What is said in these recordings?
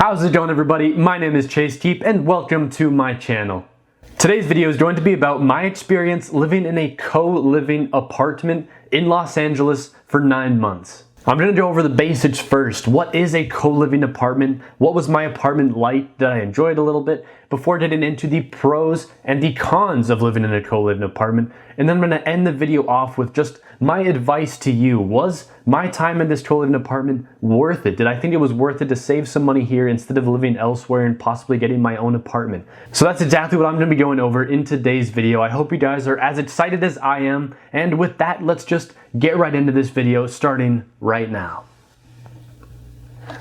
How's it going, everybody? My name is Chase Keep and welcome to my channel. Today's video is going to be about my experience living in a co-living apartment in Los Angeles for 9 months. I'm going to go over the basics first. What is a co-living apartment? What was my apartment like that I enjoyed a little bit before getting into the pros and the cons of living in a co-living apartment. And then I'm going to end the video off with just my advice to you. Was my time in this co-living apartment worth it? Did I think it was worth it to save some money here instead of living elsewhere and possibly getting my own apartment? So that's exactly what I'm going to be going over in today's video. I hope you guys are as excited as I am. And with that, let's just get right into this video starting right now.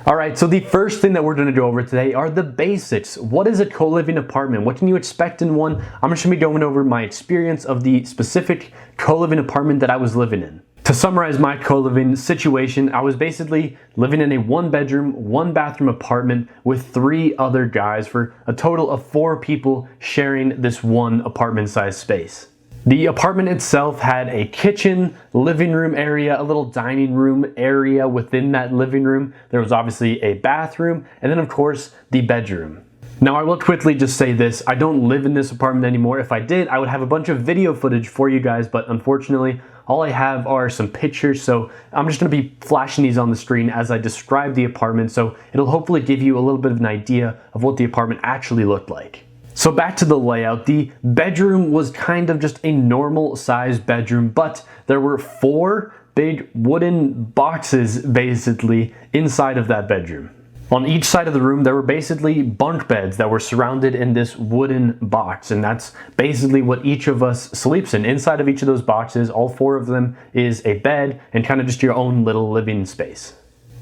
Alright, so the first thing that we're going to go over today are the basics. What is a co-living apartment? What can you expect in one? I'm just going to be going over my experience of the specific co-living apartment that I was living in. To summarize my co-living situation, I was basically living in a 1-bedroom, 1-bathroom apartment with 3 other guys for a total of 4 people sharing this one apartment-sized space. The apartment itself had a kitchen, living room area, a little dining room area within that living room. There was obviously a bathroom, and then of course the bedroom. Now I will quickly just say this, I don't live in this apartment anymore. If I did, I would have a bunch of video footage for you guys, but unfortunately all I have are some pictures, so I'm just going to be flashing these on the screen as I describe the apartment, so it'll hopefully give you a little bit of an idea of what the apartment actually looked like. So back to the layout, the bedroom was kind of just a normal sized bedroom, but there were 4 big wooden boxes basically inside of that bedroom. On each side of the room, there were basically bunk beds that were surrounded in this wooden box, and that's basically what each of us sleeps in. Inside of each of those boxes, all 4 of them is a bed and kind of just your own little living space.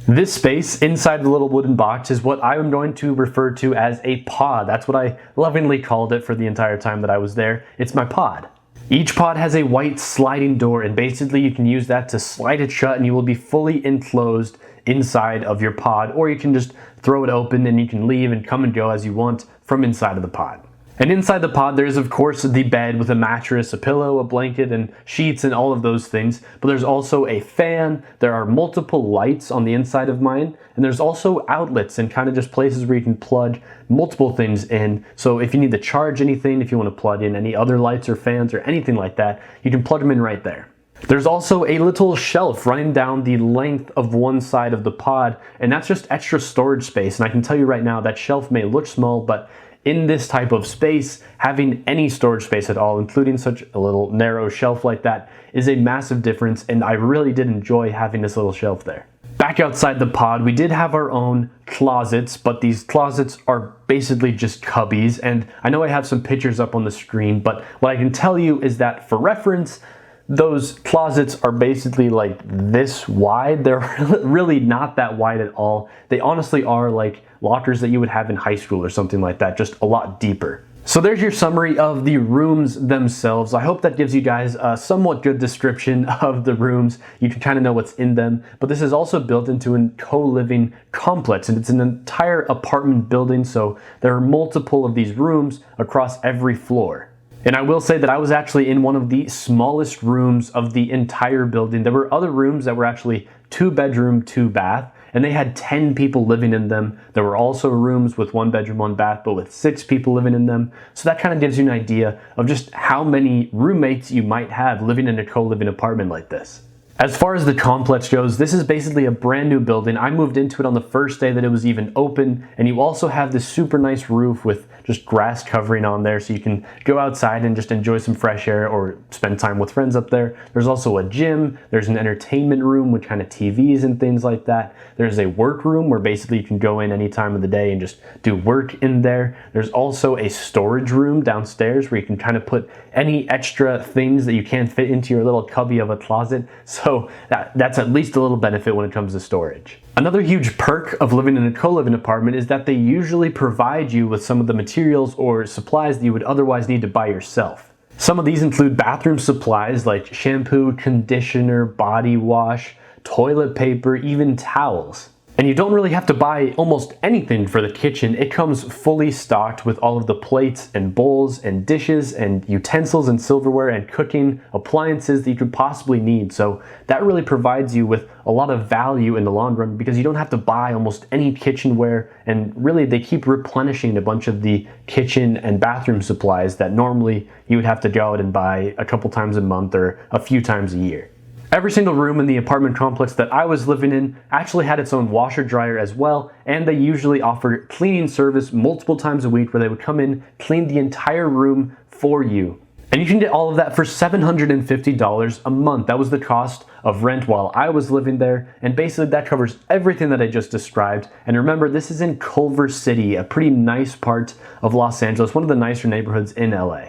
This space inside the little wooden box is what I'm going to refer to as a pod. That's what I lovingly called it for the entire time that I was there. It's my pod. Each pod has a white sliding door, and basically you can use that to slide it shut and you will be fully enclosed inside of your pod, or you can just throw it open and you can leave and come and go as you want from inside of the pod. And inside the pod, there's of course the bed with a mattress, a pillow, a blanket, and sheets, and all of those things. But there's also a fan, there are multiple lights on the inside of mine, and there's also outlets and kind of just places where you can plug multiple things in. So if you need to charge anything, if you want to plug in any other lights or fans or anything like that, you can plug them in right there. There's also a little shelf running down the length of one side of the pod, and that's just extra storage space. And I can tell you right now, that shelf may look small, but in this type of space, having any storage space at all, including such a little narrow shelf like that, is a massive difference, and I really did enjoy having this little shelf there. Back outside the pod, we did have our own closets, but these closets are basically just cubbies, and I know I have some pictures up on the screen, but what I can tell you is that for reference, those closets are basically like this wide. They're really not that wide at all. They honestly are like lockers that you would have in high school or something like that, just a lot deeper. So there's your summary of the rooms themselves. I hope that gives you guys a somewhat good description of the rooms. You can kind of know what's in them, but this is also built into a co-living complex, and it's an entire apartment building, so there are multiple of these rooms across every floor. And I will say that I was actually in one of the smallest rooms of the entire building. There were other rooms that were actually 2-bedroom, 2-bath, and they had 10 people living in them. There were also rooms with 1 bedroom, 1 bath, but with 6 people living in them. So that kind of gives you an idea of just how many roommates you might have living in a co-living apartment like this. As far as the complex goes, this is basically a brand new building. I moved into it on the first day that it was even open, and you also have this super nice roof with just grass covering on there, so you can go outside and just enjoy some fresh air or spend time with friends up there. There's also a gym, there's an entertainment room with kind of TVs and things like that. There's a work room where basically you can go in any time of the day and just do work in there. There's also a storage room downstairs where you can kind of put any extra things that you can't fit into your little cubby of a closet. So that's at least a little benefit when it comes to storage. Another huge perk of living in a co-living apartment is that they usually provide you with some of the materials or supplies that you would otherwise need to buy yourself. Some of these include bathroom supplies like shampoo, conditioner, body wash, toilet paper, even towels. And you don't really have to buy almost anything for the kitchen. It comes fully stocked with all of the plates and bowls and dishes and utensils and silverware and cooking appliances that you could possibly need. So that really provides you with a lot of value in the long run because you don't have to buy almost any kitchenware, and really they keep replenishing a bunch of the kitchen and bathroom supplies that normally you would have to go out and buy a couple times a month or a few times a year. Every single room in the apartment complex that I was living in actually had its own washer dryer as well, and they usually offered cleaning service multiple times a week where they would come in, clean the entire room for you. And you can get all of that for $750 a month. That was the cost of rent while I was living there, and basically that covers everything that I just described. And remember, this is in Culver City, a pretty nice part of Los Angeles, one of the nicer neighborhoods in LA.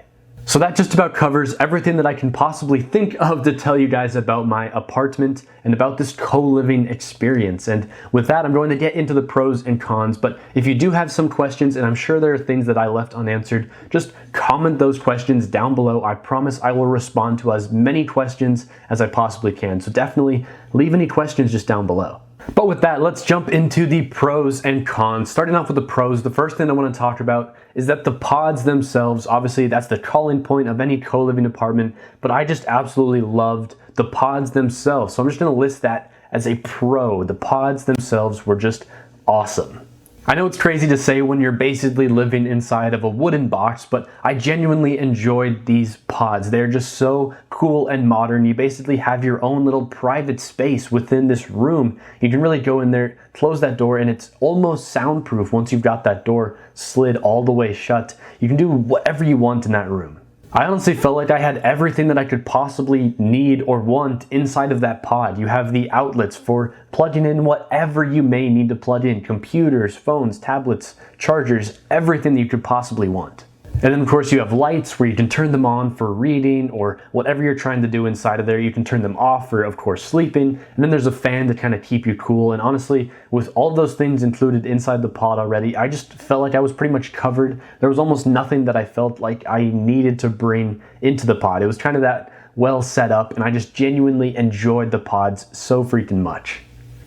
So that just about covers everything that I can possibly think of to tell you guys about my apartment and about this co-living experience. And with that, I'm going to get into the pros and cons. But if you do have some questions, and I'm sure there are things that I left unanswered, just comment those questions down below. I promise I will respond to as many questions as I possibly can. So definitely leave any questions just down below. But with that, let's jump into the pros and cons. Starting off with the pros, the first thing I want to talk about is that the pods themselves, obviously that's the calling point of any co-living apartment, but I just absolutely loved the pods themselves. So I'm just going to list that as a pro. The pods themselves were just awesome. I know it's crazy to say when you're basically living inside of a wooden box, but I genuinely enjoyed these pods. They're just so cool and modern. You basically have your own little private space within this room. You can really go in there, close that door, and it's almost soundproof once you've got that door slid all the way shut. You can do whatever you want in that room. I honestly felt like I had everything that I could possibly need or want inside of that pod. You have the outlets for plugging in whatever you may need to plug in: computers, phones, tablets, chargers, everything that you could possibly want. And then of course you have lights where you can turn them on for reading or whatever you're trying to do inside of there. You can turn them off for, of course, sleeping. And then there's a fan to kind of keep you cool. And honestly, with all those things included inside the pod already, I just felt like I was pretty much covered. There was almost nothing that I felt like I needed to bring into the pod. It was kind of that well set up, and I just genuinely enjoyed the pods so freaking much.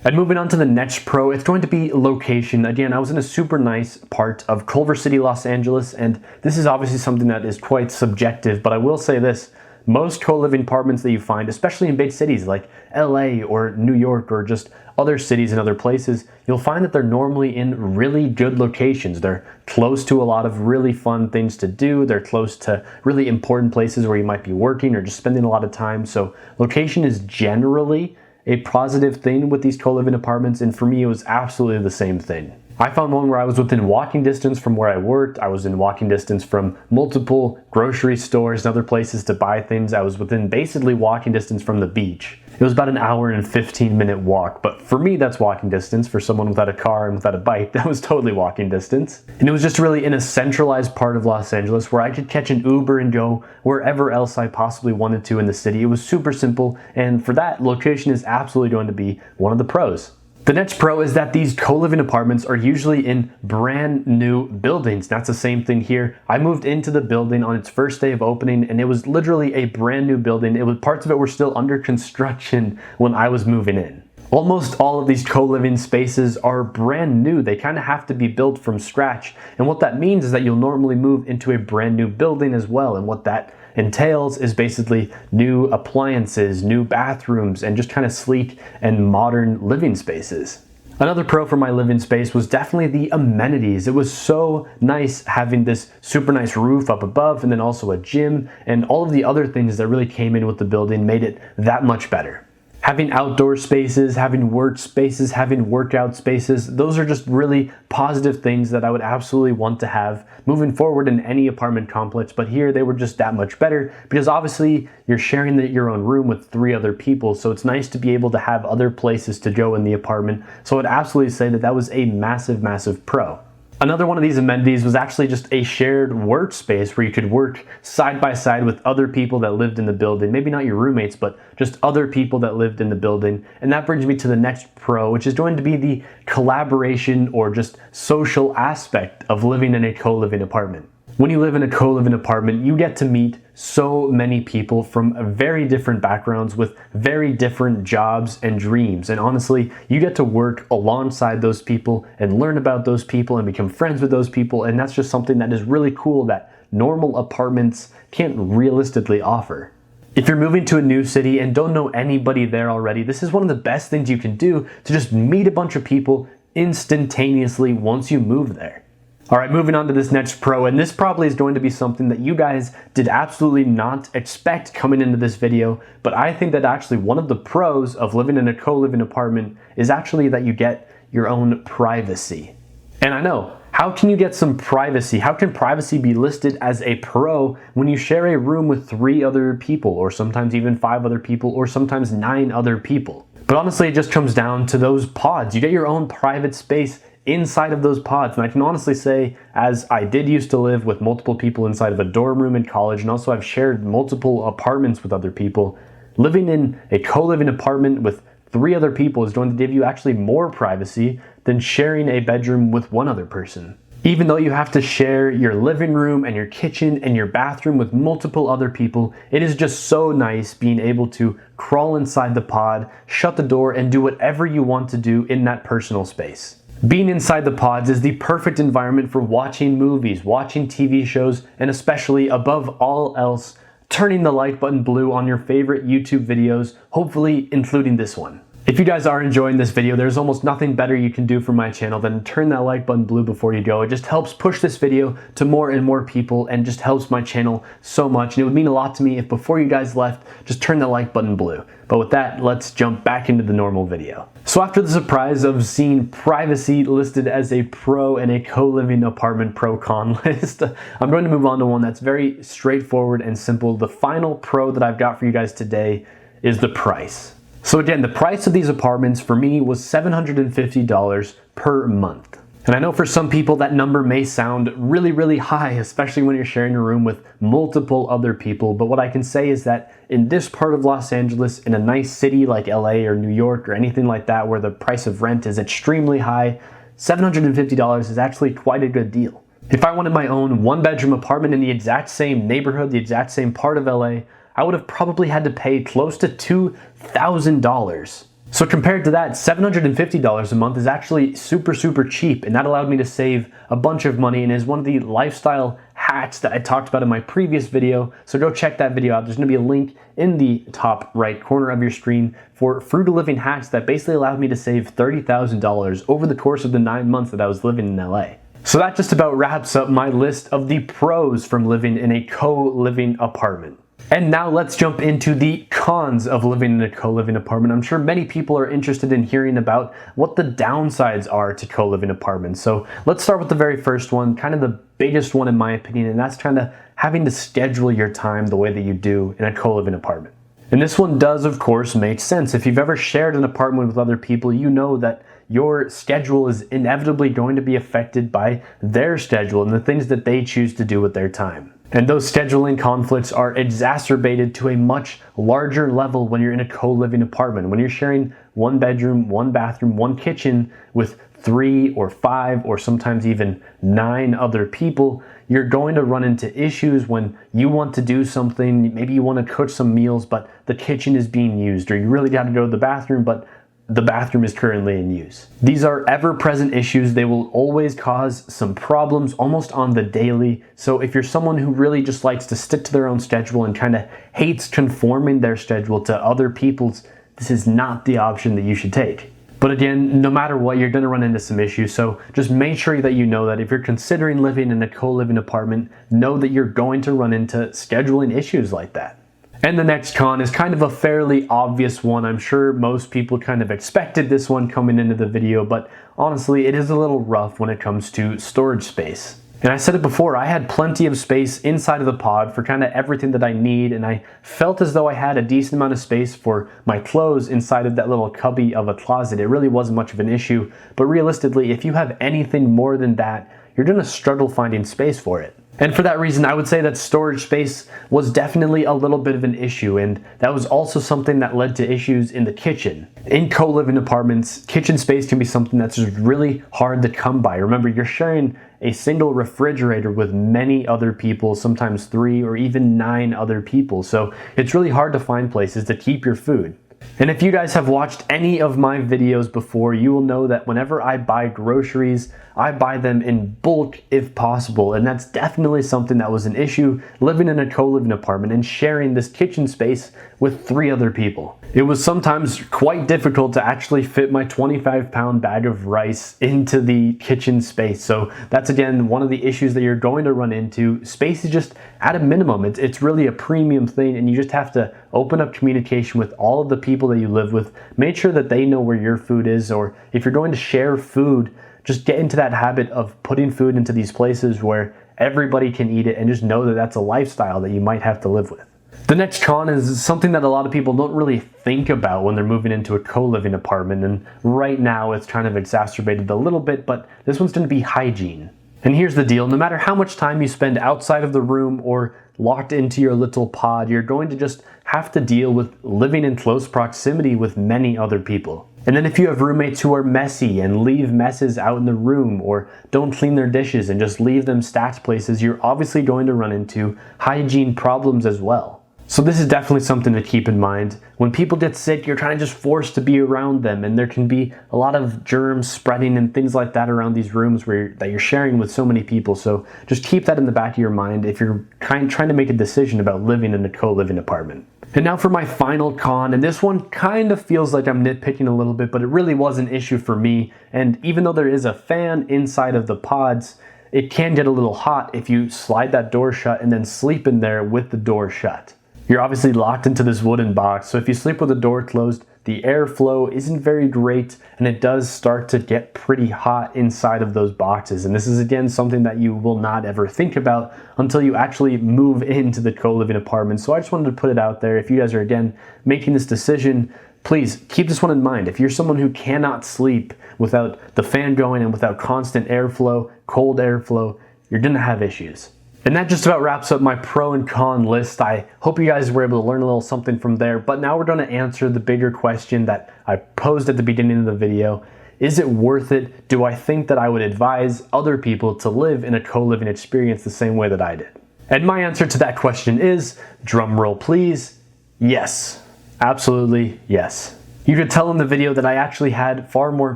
And moving on to the next pro, it's going to be location. Again, I was in a super nice part of Culver City, Los Angeles, and this is obviously something that is quite subjective, but I will say this: most co-living apartments that you find, especially in big cities like LA or New York or just other cities and other places, you'll find that they're normally in really good locations. They're close to a lot of really fun things to do. They're close to really important places where you might be working or just spending a lot of time. So location is generally a positive thing with these co-living apartments, and for me it was absolutely the same thing. I found one where I was within walking distance from where I worked. I was in walking distance from multiple grocery stores and other places to buy things. I was within basically walking distance from the beach. It was about an hour and 15-minute walk, but for me that's walking distance. For someone without a car and without a bike, that was totally walking distance. And it was just really in a centralized part of Los Angeles where I could catch an Uber and go wherever else I possibly wanted to in the city. It was super simple, and for that, location is absolutely going to be one of the pros. The next pro is that these co-living apartments are usually in brand new buildings. That's the same thing here. I moved into the building on its first day of opening, and it was literally a brand new building. Parts of it were still under construction when I was moving in. Almost all of these co-living spaces are brand new. They kind of have to be built from scratch. And what that means is that you'll normally move into a brand new building as well. And what that entails is basically new appliances, new bathrooms, and just kind of sleek and modern living spaces. Another pro for my living space was definitely the amenities. It was so nice having this super nice roof up above, and then also a gym, and all of the other things that really came in with the building made it that much better. Having outdoor spaces, having workspaces, having workout spaces, those are just really positive things that I would absolutely want to have moving forward in any apartment complex. But here they were just that much better because obviously you're sharing your own room with 3 other people. So it's nice to be able to have other places to go in the apartment. So I would absolutely say that that was a massive, massive pro. Another one of these amenities was actually just a shared workspace where you could work side by side with other people that lived in the building. Maybe not your roommates, but just other people that lived in the building. And that brings me to the next pro, which is going to be the collaboration or just social aspect of living in a co-living apartment. When you live in a co-living apartment, you get to meet so many people from very different backgrounds with very different jobs and dreams. And honestly, you get to work alongside those people and learn about those people and become friends with those people. And that's just something that is really cool that normal apartments can't realistically offer. If you're moving to a new city and don't know anybody there already, this is one of the best things you can do to just meet a bunch of people instantaneously once you move there. All right, moving on to this next pro, and this probably is going to be something that you guys did absolutely not expect coming into this video, but I think that actually one of the pros of living in a co-living apartment is actually that you get your own privacy. And I know, how can you get some privacy? How can privacy be listed as a pro when you share a room with 3 other people, or sometimes even 5 other people, or sometimes 9 other people? But honestly, it just comes down to those pods. You get your own private space inside of those pods. And I can honestly say, as I did used to live with multiple people inside of a dorm room in college, and also I've shared multiple apartments with other people, living in a co-living apartment with 3 other people is going to give you actually more privacy than sharing a bedroom with 1 other person. Even though you have to share your living room and your kitchen and your bathroom with multiple other people, it is just so nice being able to crawl inside the pod, shut the door, and do whatever you want to do in that personal space. Being inside the pods is the perfect environment for watching movies, watching TV shows, and especially above all else, turning the like button blue on your favorite YouTube videos, hopefully including this one. If you guys are enjoying this video, there's almost nothing better you can do for my channel than turn that like button blue before you go. It just helps push this video to more and more people and just helps my channel so much. And it would mean a lot to me if before you guys left, just turn that like button blue. But with that, let's jump back into the normal video. So after the surprise of seeing privacy listed as a pro in a co-living apartment pro-con list, I'm going to move on to one that's very straightforward and simple. The final pro that I've got for you guys today is the price. So again, the price of these apartments for me was $750 per month. And I know for some people that number may sound really, really high, especially when you're sharing a room with multiple other people. But what I can say is that in this part of Los Angeles, in a nice city like LA or New York or anything like that, where the price of rent is extremely high, $750 is actually quite a good deal. If I wanted my own 1-bedroom apartment in the exact same neighborhood, the exact same part of LA, I would have probably had to pay close to $2,000. So compared to that, $750 a month is actually super, super cheap, and that allowed me to save a bunch of money and is one of the lifestyle hacks that I talked about in my previous video. So go check that video out. There's gonna be a link in the top right corner of your screen for frugal living hacks that basically allowed me to save $30,000 over the course of the 9 months that I was living in LA. So that just about wraps up my list of the pros from living in a co-living apartment. And now let's jump into the cons of living in a co-living apartment. I'm sure many people are interested in hearing about what the downsides are to co-living apartments. So let's start with the very first one, kind of the biggest one in my opinion, and that's kind of having to schedule your time the way that you do in a co-living apartment. And this one does, of course, make sense. If you've ever shared an apartment with other people, you know that your schedule is inevitably going to be affected by their schedule and the things that they choose to do with their time. And those scheduling conflicts are exacerbated to a much larger level when you're in a co-living apartment. When you're sharing 1 bedroom, 1 bathroom, 1 kitchen with 3 or 5 or sometimes even 9 other people, you're going to run into issues when you want to do something. Maybe you want to cook some meals, but the kitchen is being used, or you really got to go to the bathroom, but the bathroom is currently in use. These are ever-present issues. They will always cause some problems almost on the daily. So if you're someone who really just likes to stick to their own schedule and kind of hates conforming their schedule to other people's, this is not the option that you should take. But again, no matter what, you're going to run into some issues. So just make sure that you know that if you're considering living in a co-living apartment, know that you're going to run into scheduling issues like that. And the next con is kind of a fairly obvious one. I'm sure most people kind of expected this one coming into the video, but honestly, it is a little rough when it comes to storage space. And I said it before, I had plenty of space inside of the pod for kind of everything that I need, and I felt as though I had a decent amount of space for my clothes inside of that little cubby of a closet. It really wasn't much of an issue, but realistically, if you have anything more than that, you're gonna struggle finding space for it. And for that reason, I would say that storage space was definitely a little bit of an issue, and that was also something that led to issues in the kitchen. In co-living apartments, kitchen space can be something that's just really hard to come by. Remember, you're sharing a single refrigerator with many other people, sometimes 3 or even 9 other people. So it's really hard to find places to keep your food. And if you guys have watched any of my videos before, you will know that whenever I buy groceries, I buy them in bulk if possible. And that's definitely something that was an issue living in a co-living apartment and sharing this kitchen space with 3 other people. It was sometimes quite difficult to actually fit my 25-pound bag of rice into the kitchen space. So that's again one of the issues that you're going to run into. Space is just at a minimum. It's really a premium thing, and you just have to open up communication with all of the people that you live with. Make sure that they know where your food is, or if you're going to share food, just get into that habit of putting food into these places where everybody can eat it, and just know that that's a lifestyle that you might have to live with. The next con is something that a lot of people don't really think about when they're moving into a co-living apartment, and right now it's kind of exacerbated a little bit, but this one's going to be hygiene. And here's the deal, no matter how much time you spend outside of the room or locked into your little pod, you're going to just have to deal with living in close proximity with many other people. And then if you have roommates who are messy and leave messes out in the room, or don't clean their dishes and just leave them stacked places, you're obviously going to run into hygiene problems as well. So this is definitely something to keep in mind. When people get sick, you're kind of just forced to be around them, and there can be a lot of germs spreading and things like that around these rooms that you're sharing with so many people. So just keep that in the back of your mind if you're trying to make a decision about living in a co-living apartment. And now for my final con, and this one kind of feels like I'm nitpicking a little bit, but it really was an issue for me. And even though there is a fan inside of the pods, it can get a little hot if you slide that door shut and then sleep in there with the door shut. You're obviously locked into this wooden box, so if you sleep with the door closed, the airflow isn't very great, and it does start to get pretty hot inside of those boxes. And this is again something that you will not ever think about until you actually move into the co-living apartment. So I just wanted to put it out there. If you guys are again making this decision, please keep this one in mind. If you're someone who cannot sleep without the fan going and without constant airflow, cold airflow, you're gonna have issues. And that just about wraps up my pro and con list. I hope you guys were able to learn a little something from there, but now we're going to answer the bigger question that I posed at the beginning of the video. Is it worth it? Do I think that I would advise other people to live in a co-living experience the same way that I did? And my answer to that question is, drum roll please, yes. Absolutely yes. You could tell in the video that I actually had far more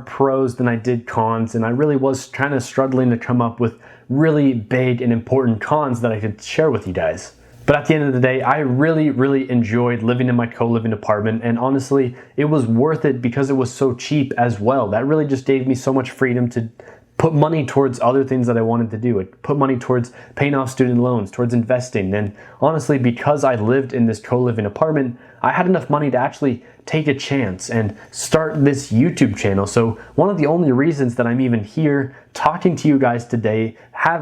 pros than I did cons, and I really was kind of struggling to come up with really big and important cons that I could share with you guys. But at the end of the day, I really enjoyed living in my co-living apartment, and honestly, it was worth it because it was so cheap as well. That really just gave me so much freedom to put money towards other things that I wanted to do. It put money towards paying off student loans, towards investing. And honestly, because I lived in this co-living apartment, I had enough money to actually take a chance and start this YouTube channel. So one of the only reasons that I'm even here talking to you guys today,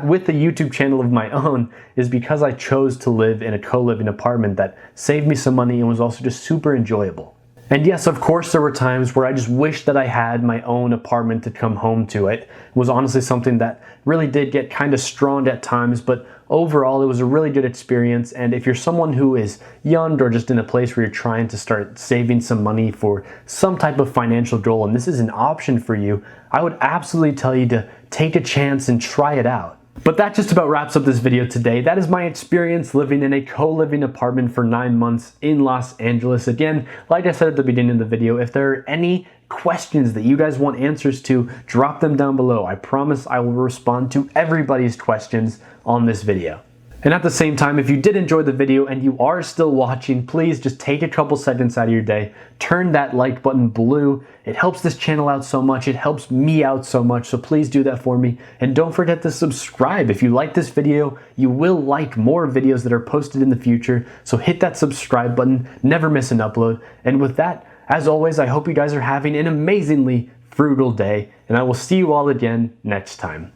with a YouTube channel of my own, is because I chose to live in a co-living apartment that saved me some money and was also just super enjoyable. And yes, of course, there were times where I just wished that I had my own apartment to come home to. It was honestly something that really did get kind of strong at times, but overall, it was a really good experience. And if you're someone who is young or just in a place where you're trying to start saving some money for some type of financial goal, and this is an option for you, I would absolutely tell you to take a chance and try it out. But that just about wraps up this video today. That is my experience living in a co-living apartment for 9 months in Los Angeles. Again, like I said at the beginning of the video, if there are any questions that you guys want answers to, drop them down below. I promise I will respond to everybody's questions on this video. And at the same time, if you did enjoy the video and you are still watching, please just take a couple seconds out of your day, turn that like button blue. It helps this channel out so much, it helps me out so much, so please do that for me. And don't forget to subscribe. If you like this video, you will like more videos that are posted in the future, so hit that subscribe button, never miss an upload. And with that, as always, I hope you guys are having an amazingly frugal day, and I will see you all again next time.